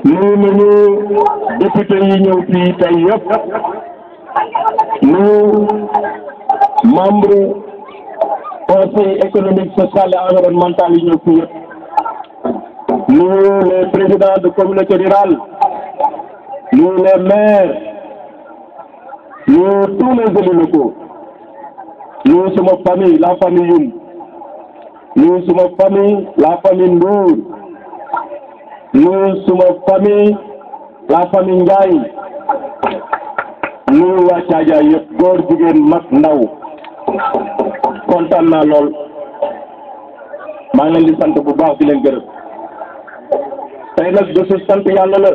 nuyu nañu député yi ñëw fii tey yëpp nuyu membre conseil économique social et environnemental yi ñëw fii yëpp nuyu les présidents de communauté rurale nuyu les maires nuyu tous les élus locaux nuyu suma famille la famille Youm nuyu suma famille la famille Ndour nuyu suma famille la famille Ndiaye nuyu waa Caajaay yëpp góor jigéen mag ndaw kontaan naa lool maa ngi leen di sant bu baax di leen gërëm tey nag bésu sant yàlla la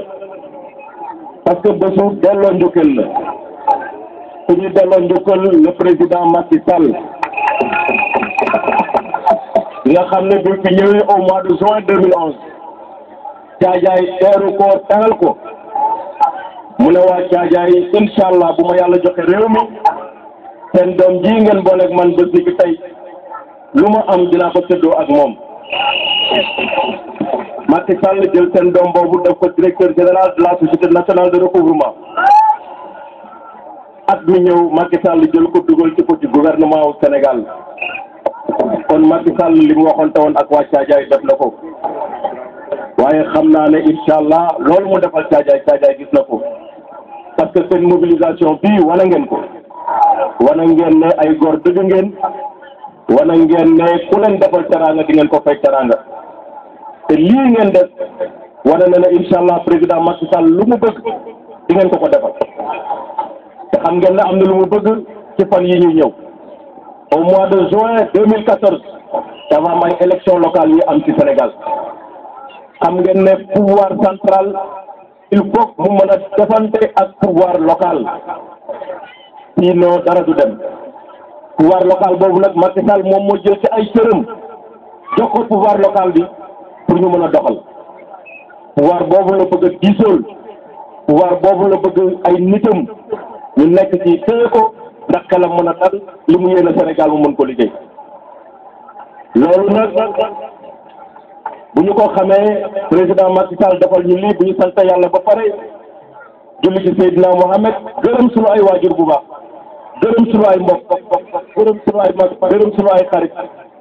parce que bésu delloo njukkal la su ñu delloo njukkal le président Macky Sall nga xam ne bi fi ñëwee au mois de juin 2011 Caajaay teeru ko teral ko mu ne waa Caajaay incha allah bu ma yàlla joxe réew mi seen doom ji ngeen booleeg man bés bi tey lu ma am dinaa ko tëddoo ak moom. Macky Sall jël seen doom boobu def ko directeur général de la société nationale de recouvrement at mi ñëw Macky Sall jël ko dugal ci ko ci gouvernement wu Sénégal kon Macky Sall li mu waxoon te woon ak waa Caajaay def na ko. waaye xam naa ne incha allah loolu mu defal Caajaay gis na ko parce que seen mobilisation bii wane ngeen ko wane ngeen ne ay góor dëgg ngeen wane ngeen ne ku leen defal teraanga di ngeen ko fay teraanga te lii ngeen def wane na ne incha allah président Macky Sall lu mu bëgg di ngeen ko defal te xam ngeen ne am na lu mu bëgg ci fan yi ñuy ñëw au mois de juin 2014 dafa am ay élection locale yi am ci Sénégal. xam ngeen ne pouvoir central il faut mu mën a defante ak pouvoir local sinon dara du dem pouvoir local boobu nag Macky Sall moom moo jël ci ay cëram jox ko pouvoir local bi pour ñu mën a doxal pouvoir boobu la bëgg a diisool pouvoir boobu la bëgg ay nitam ñu nekk ci téye ko ndax xelam mën a dal li mu yéene Sénégal mu mën ko liggéey loolu nag. bu ñu ko xamee président Macky Sall defal ñu lii bu ñu sant yàlla ba pare julli ci Seydina Mohamed gërëm suñu ay waajur bu baax gërëm suñu ay mbokk gërëm suñu ay mag gërëm suñu ay xarit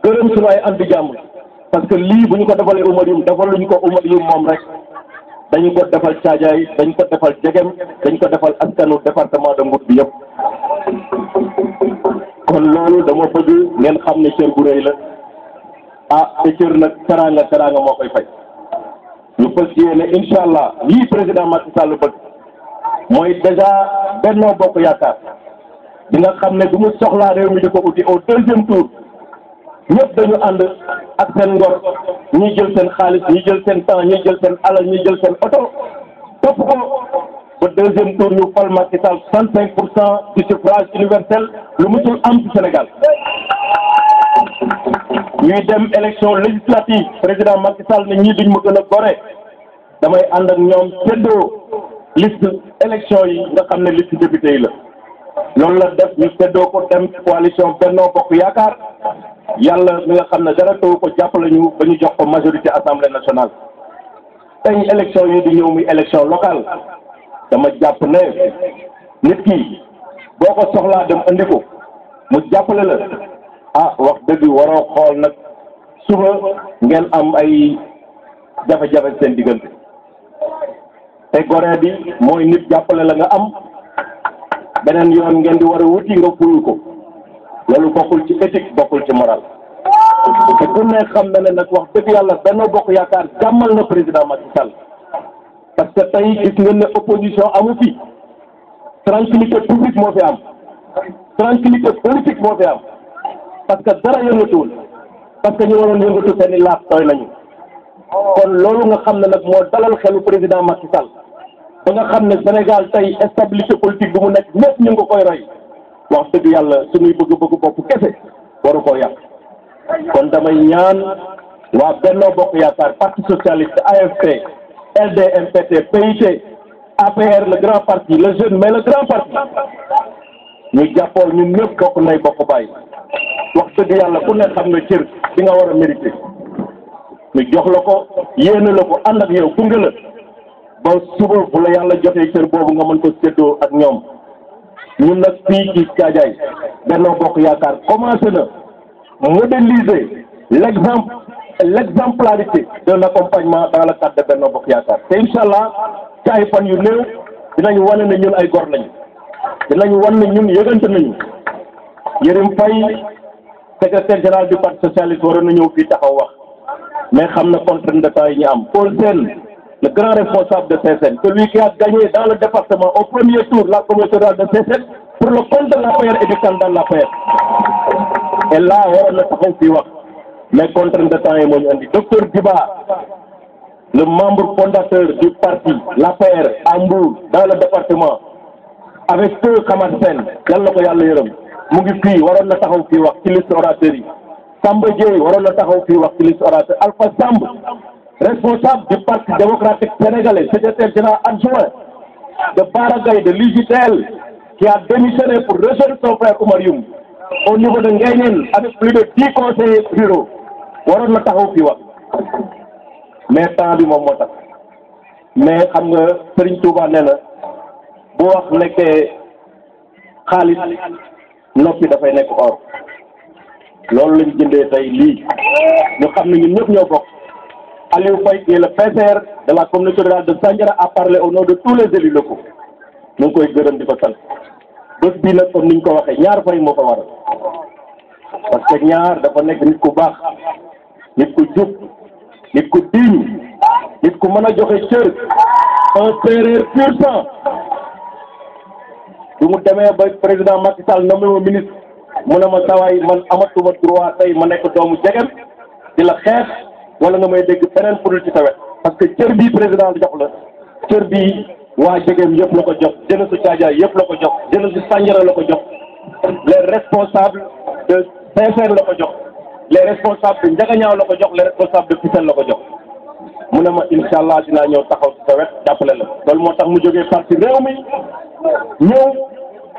gërëm suñu ay andi jàmm parce que lii bu ñu ko defalee Oumar Youm defaluñu ko Oumar Youm moom rek dañu ko defal Caajaay dañ ko defal Jegem dañ ko defal askanu département de Mbour bi yëpp kon loolu dama bëgg ngeen xam ne cër bu rëy la. te cër nag teraanga moo koy fay ñu fas yéene incha allah lii président Macky Sall bëgg mooy déjà Benno Bokk Yaakaar di nga xam ne du mu soxlaa réew mi di ko uti au deuxième tour ñëpp dañu ànd ak seen ngor ñi jël seen xaalis ñi jël seen temps ñi jël seen alal ñi jël seen oto topp ko ba deuxième tour ñu fal Macky Sall 65% du suffrage universel lu musul am ci Sénégal. ñuy dem élection législative président Macky Sall ne ñii duñ ma gën a gore damay ànd ak ñoom séddoo liste élection yi nga xam ne liste député yi la loolu la def ñu séddoo ko dem coalition Benno Bokk Yaakaar yàlla mi nga xam ne dara taw ko jàppale ñu ba ñu jox ko majorité assemblée nationale. tey élection yi di ñëw muy élection locale dama jàpp ne nit ki boo ko soxlaa dem andi ko mu jàppale la. wax dëgg waroo xool nag suba ngeen am ay jafe-jafe seen diggante te gore bi mooy nit jàppale la nga am beneen yoon ngeen di war a wuti nga fuyu ko loolu bokkul ci éthique bokkul ci moral te ku ne xam na ne nag wax dëgg yàlla Benno Bokk Yaakaar jàmmal na président Macky Sall parce que tey gis ngeen ne opposition amu fi tranquillité publique moo fi am tranquillité politique moo fi am parce que dara yëngatuwul parce que ñu waroon yëngatu seen i laaf tooy nañu kon loolu nga xam ne nag moo dalal xelu président Macky Sall ba nga xam ne Sénégal tey stabilité politique bi mu nekk ñëpp ñu ngi ko koy roy wax dëgg yàlla suñuy bëgg-bëgg bopp kese waru koo yàq kon damay ñaan waa Benno Bokk Yaakaar parti socialiste AFP LD MPT PIT APR le grand parti le jeune mais le grand parti ñu jàppool ñun ñëpp bokk nay bokk bàyyi wax dëgg yàlla ku ne xam nga cër bi nga war a mérité ñu jox la ko yéene la ko ànd ak yow gunge la ba suba bu la yàlla joxee cër boobu nga mën ko séddoo ak ñoom ñun nag fii ci Thiadiaye Benno Bokk Yaakaar commencé na modéliser l'exemplarité d'un accompagnement dans le cadre de Benno Bokk Yaakaar te incha allah ci ay fan yu néew dinañ wane ne ñun ay gor lañu dinañ wan ne ñun yëgante nañu Yérim Faye secrétaire général du parti socialiste waroon na ñëw fii taxaw wax mais xam na contrainte de temps yi ñu am Paul Sène le grand responsable de CSN celui qui a gagné dans le département au premier tour la communauté rurale de CSN pour le compte de l'APR et du candidat de l'APR et là waroon na taxaw fii wax mais contrainte de temps yi moo ñu andi docteur Diba le membre fondateur du parti l'APR à Mbour dans le département avec feu Kamar Sène yal na ko yàlla yërëm mu ngi fii waroon na taxaw fii wax ci liste orateur yi Samba Dieye waroon na taxaw fii wax ci liste orateur Alpha Samb responsable du parti démocratique sénégalais secrétaire général adjoint de Baragaye de l'UJTL qui a démissionné pour rejoindre son frère Oumar Youm au niveau de Nguéniène avec plus de 10 conseillers ruraux waroon na taxaw fii wax mais temps bi moom moo tax mais xam nga Serigne Touba nee na bu wax nekkee xaalis noppi dafay nekk or loolu lañ jëndee tey lii ñu xam ne ñun ñëpp ñoo bokk Aliou Faye qui est le PCR de la communauté rurale de Sandiara a parlé au nom de tous les élus locaux ñu ngi koy gërëm di ko sant bés bii nag comme niñ ko waxee ñaar fay moo ko waral parce que ñaar dafa nekk nit ku baax nit ku jub nit ku digne nit ku mën a joxe cër un séeréer pur sang bi mu demee ba président Macky Sall nommé ma ministre mu ne ma sawaay man amatuma droit tey ma nekk doomu jegem di la xeex wala nga may dégg feneen pour ci tawet parce que cër bii président jox la cër bii waa jegem yëpp la ko jox jeunesse su Thiadiaye yëpp la ko jox jeunesse su Sandiara la ko jox les responsables de CFR la ko jox les responsables de Ndiagañaaw la ko jox les responsables de Fissel la ko jox mu ne ma incha allah dinaa ñëw taxaw ci sa wet jàppale la loolu moo tax mu jógee parti réew mi ñëw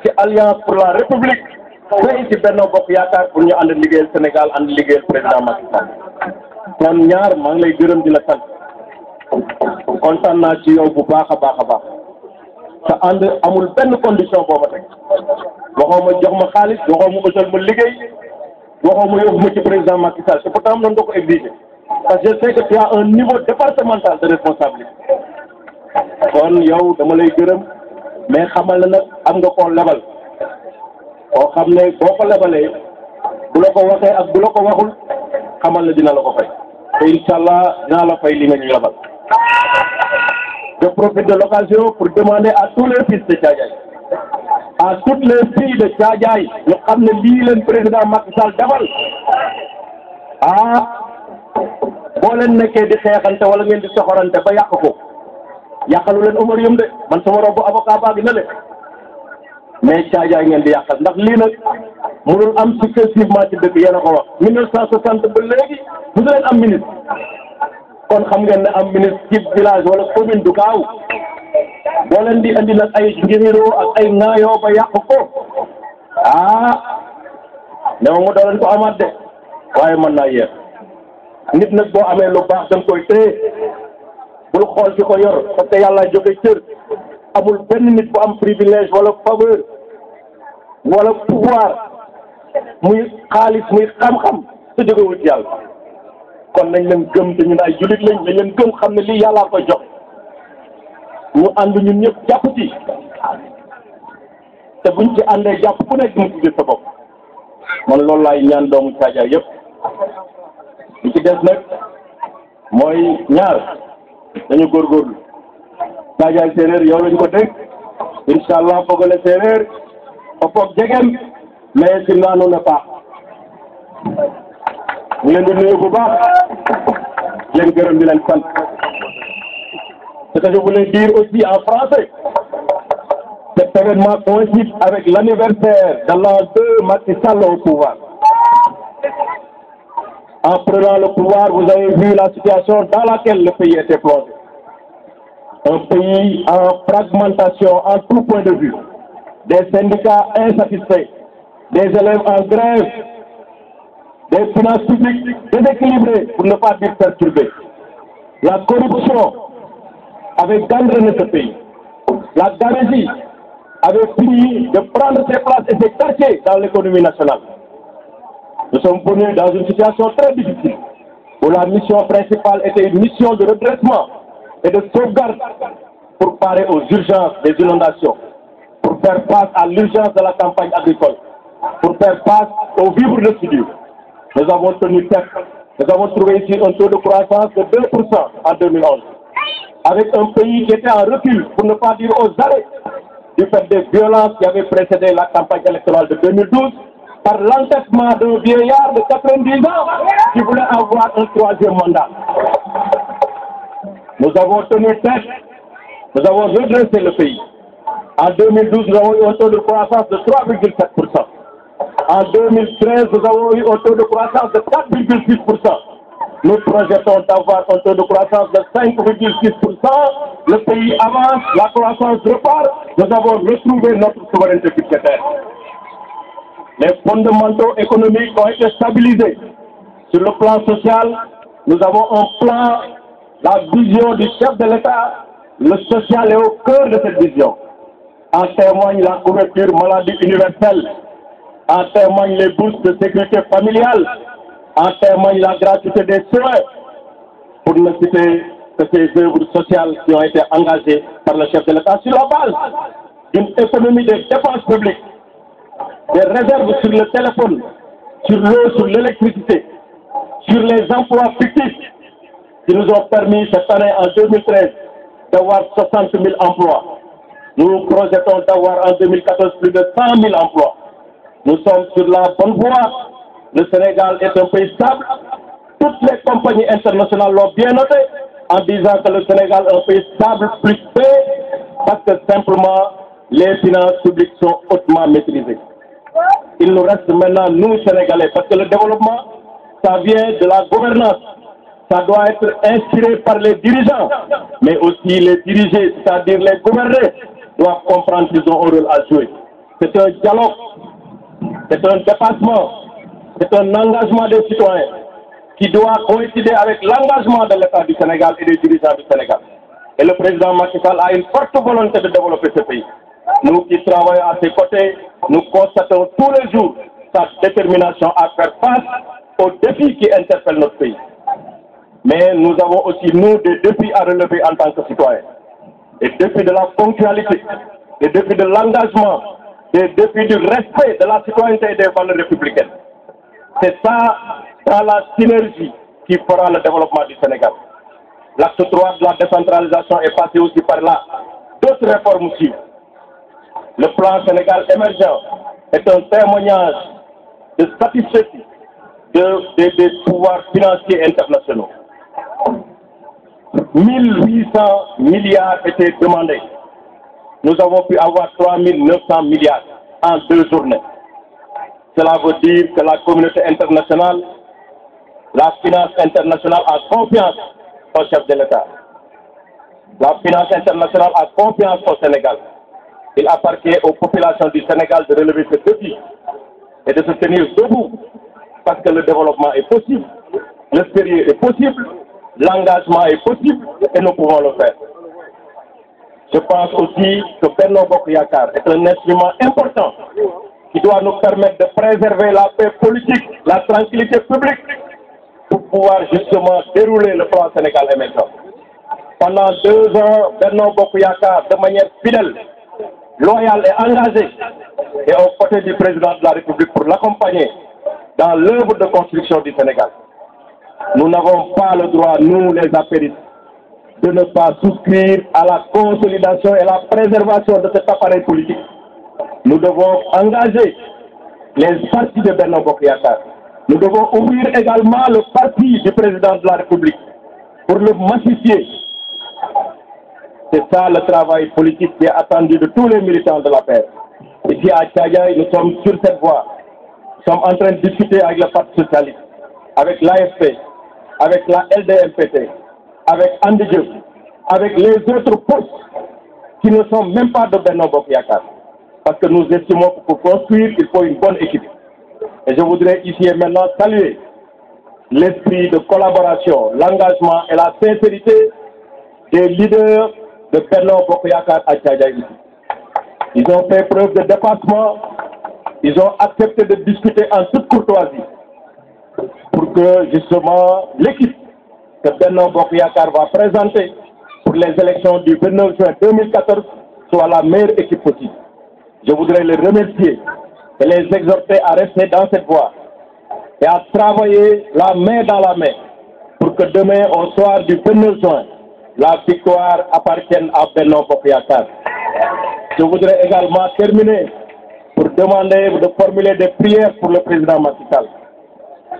ci alliance pour la république fay ci Benno Bokk Yaakaar pour ñu ànd liggéeyal Sénégal ànd liggéeyal président Macky Sall kon ñaar maa ngi lay gërëm di la sant kontaan naa ci yow bu baax a baax a baax sa ànd amul benn condition boo ma teg waxoo ma jox ma xaalis waxoo ma utal ma liggéey waxoo ma yóbbu ma ci président Macky Sall te pourtant noonu nga ko exiger parce que je sais que tu as un niveau départemental de responsabilité kon yow dama lay gërëm mais xamal na nag am nga koo lebal koo xam ne boo ko lebalee bu la ko waxee ak bu la ko waxul xamal na dina la ko fay te incha allah dinaa la fay li nga ñu lebal. Je profite de l'occasion pour demander à tous les fils de Thiadiaye à toutes les filles de Thiadiaye ñu xam ne lii leen président Macky Sall defal boo leen nekkee di xeexante wala ngeen di soxorante ba yàq ko yàqalu leen Oumar Youm de man sama robu avocat baa gi na le mais Thiadiaye ngeen di yàqal ndax lii nag mënul am successivement ci dëkk yéen a ko wax 1960 ba léegi bu leen am ministre kon xam ngeen ne am ministre ci village wala commune du gaaw boo leen di andi nag ay ngiroo ak ay ŋaayoo ba yàq ko ne ma mu doo leen ko amaat de waaye mën naa yéex nit nag boo amee lu baax da nga koy téye bul xool ci ko yor parce que yàlla joxe cër amul benn nit bu am privilège wala faveur wala pouvoir muy xaalis muy xam-xam te jógewul ci yàlla kon nañ leen gëm te ñun ay jullit lañ nañ leen gëm xam ne lii yàllaa koy jox ñu ànd ñun ñëpp jàpp ci te buñ ci àndee jàpp ku nekk mu ci gis sa bopp man loolu laay ñaan doomu Thiadiaye yëpp li ci des nag mooy ñaar dañu góorgóorlu Thiadiaye séeréer yow lañ ko dégg incha allah fogole séeréer o foog jegem mais si naanu na paax ñu leen di nuyu bu baax leen gërëm di leen sant ce que je voulais dire aussi en français cet événement coïncide avec l'anniversaire de l'an 2 Macky Sall au pouvoir. En prenant le pouvoir, vous avez vu la situation dans laquelle le pays était plongé. Un pays en fragmentation en tout point de vue, des syndicats insatisfaits, des élèves en grève, des finances publiques déséquilibrées, pour ne pas dire perturbées. La corruption avait gangréné ce pays. La gabegie avait fini de prendre ses places et ses quartiers dans l'économie nationale. Nous sommes venus dans une situation très difficile, où la mission principale était une mission de redressement et de sauvegarde pour parer aux urgences des inondations, pour faire face à l'urgence de la campagne agricole, pour faire face aux vivres de soudure. Nous avons tenu tête. Nous avons trouvé ici un taux de croissance de 2% en 2011, avec un pays qui était en recul, pour ne pas dire aux arrêts, du fait des violences qui avaient précédé la campagne électorale de 2012, par l'entêtement d'un vieillard de 90 ans qui voulait avoir un troisième mandat. Nous avons tenu tête, nous avons redressé le pays. En 2012, nous avons eu un taux de croissance de 3,7%. En 2013, nous avons eu un taux de croissance de 4,6%. Nous projetons d'avoir un taux de croissance de 5,6%. Le pays avance, la croissance repart. Nous avons retrouvé notre souveraineté budgétaire. Les fondamentaux économiques ont été stabilisés. Sur le plan social, nous avons un plan, la vision du chef de l'État. Le social est au cœur de cette vision. En témoigne la couverture maladie universelle. En témoigne les bourses de sécurité familiale. En témoigne la gratuité des soins. Pour ne citer que ces œuvres sociales qui ont été engagées par le chef de l'État sur la base d'une économie des dépenses publiques, des réserves sur le téléphone, sur l'eau, sur l'électricité, sur les emplois fictifs qui nous ont permis cette année, en 2013, d'avoir 60 000 emplois. Nous projetons d'avoir en 2014 plus de 100 000 emplois. Nous sommes sur la bonne voie. Le Sénégal est un pays stable. Toutes les compagnies internationales l'ont bien noté en disant que le Sénégal est un pays stable, plus paix, parce que simplement les finances publiques sont hautement maîtrisées. Il nous reste maintenant, nous, Sénégalais, parce que le développement, ça vient de la gouvernance. Ça doit être inspiré par les dirigeants, mais aussi les dirigés, c'est-à-dire les gouvernés, doivent comprendre qu'ils ont un rôle à jouer. C'est un dialogue, c'est un dépassement, c'est un engagement des citoyens qui doit coïncider avec l'engagement de l'État du Sénégal et des dirigeants du Sénégal. Et le président Macky Sall a une forte volonté de développer ce pays. Nous qui travaillons à ses côtés, nous constatons tous les jours sa détermination à faire face aux défis qui interpellent notre pays. Mais nous avons aussi, nous, des défis à relever en tant que citoyens. Des défis de la ponctualité, des défis de l'engagement, des défis du respect de la citoyenneté et des valeurs républicaines. C'est ça, dans la synergie, qui fera le développement du Sénégal. L'acte 3 de la décentralisation est passé aussi par là. D'autres réformes suivent. Le plan Sénégal émergent est un témoignage de satisfaction des pouvoirs financiers internationaux. 1800 milliards étaient demandés. Nous avons pu avoir 3900 milliards en 2 journées. Cela veut dire que la communauté internationale, la finance internationale a confiance au chef de l'État. La finance internationale a confiance au Sénégal. Il appartient aux populations du Sénégal de relever ce défi et de se tenir debout parce que le développement est possible, le sérieux est possible, l'engagement est possible et nous pouvons le faire. Je pense aussi que Benno Bokk Yakaar est un instrument important qui doit nous permettre de préserver la paix politique, la tranquillité publique pour pouvoir justement dérouler le plan Sénégal émergent. Pendant 2 ans, Benno Bokk Yakaar, de manière fidèle, loyale et engagée, et aux côtés du président de la République pour l'accompagner dans l'œuvre de construction du Sénégal. Nous n'avons pas le droit, nous les apéristes, de ne pas souscrire à la consolidation et la préservation de cet appareil politique. Nous devons engager les partis de Benno Bokk Yakaar. Nous devons ouvrir également le parti du président de la République pour le massifier. C'est ça le travail politique qui est attendu de tous les militants de la paix. Ici à Thiadiaye, nous sommes sur cette voie. Nous sommes en train de discuter avec le Parti socialiste, avec l'AFP, avec la LDMPT, avec Andi Diop, avec les autres postes qui ne sont même pas de Benno Bokk Yakaar. Parce que nous estimons que pour construire, il faut une bonne équipe. Et je voudrais ici et maintenant saluer l'esprit de collaboration, l'engagement et la sincérité des leaders de Benno Bokk Yakaar à Thiadiaye. Ils ont fait preuve de dépassement, ils ont accepté de discuter en toute courtoisie pour que justement l'équipe que Benno Bokk Yakaar va présenter pour les élections du 29 juin 2014 soit la meilleure équipe possible. Je voudrais les remercier et les exhorter à rester dans cette voie et à travailler la main dans la main pour que demain, au soir du 29 juin, la victoire appartienne à Benno Bokk Yakaar. Je voudrais également terminer pour demander de formuler des prières pour le président Macky Sall.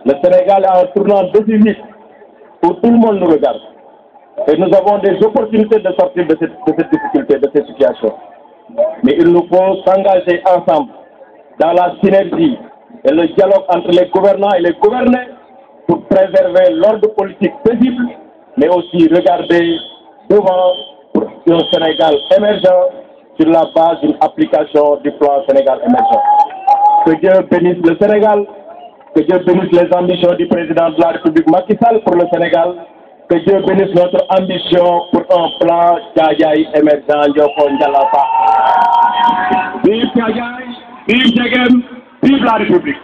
Le Sénégal a un tournant décisif où tout le monde nous regarde. Et nous avons des opportunités de sortir de cette difficulté, de cette situation. Mais il nous faut s'engager ensemble dans la synergie et le dialogue entre les gouvernants et les gouvernés pour préserver l'ordre politique paisible, mais aussi regarder devant pour un Sénégal émergent sur la base d'une application du plan Sénégal émergent. Que Dieu bénisse le Sénégal, que Dieu bénisse les ambitions du président de la République Macky Sall pour le Sénégal, que Dieu bénisse notre ambition pour un plan Thiadiaye émergent. Njoko Njala Fa. Vive Thiadiaye, vive Ndiéguène, vive la République.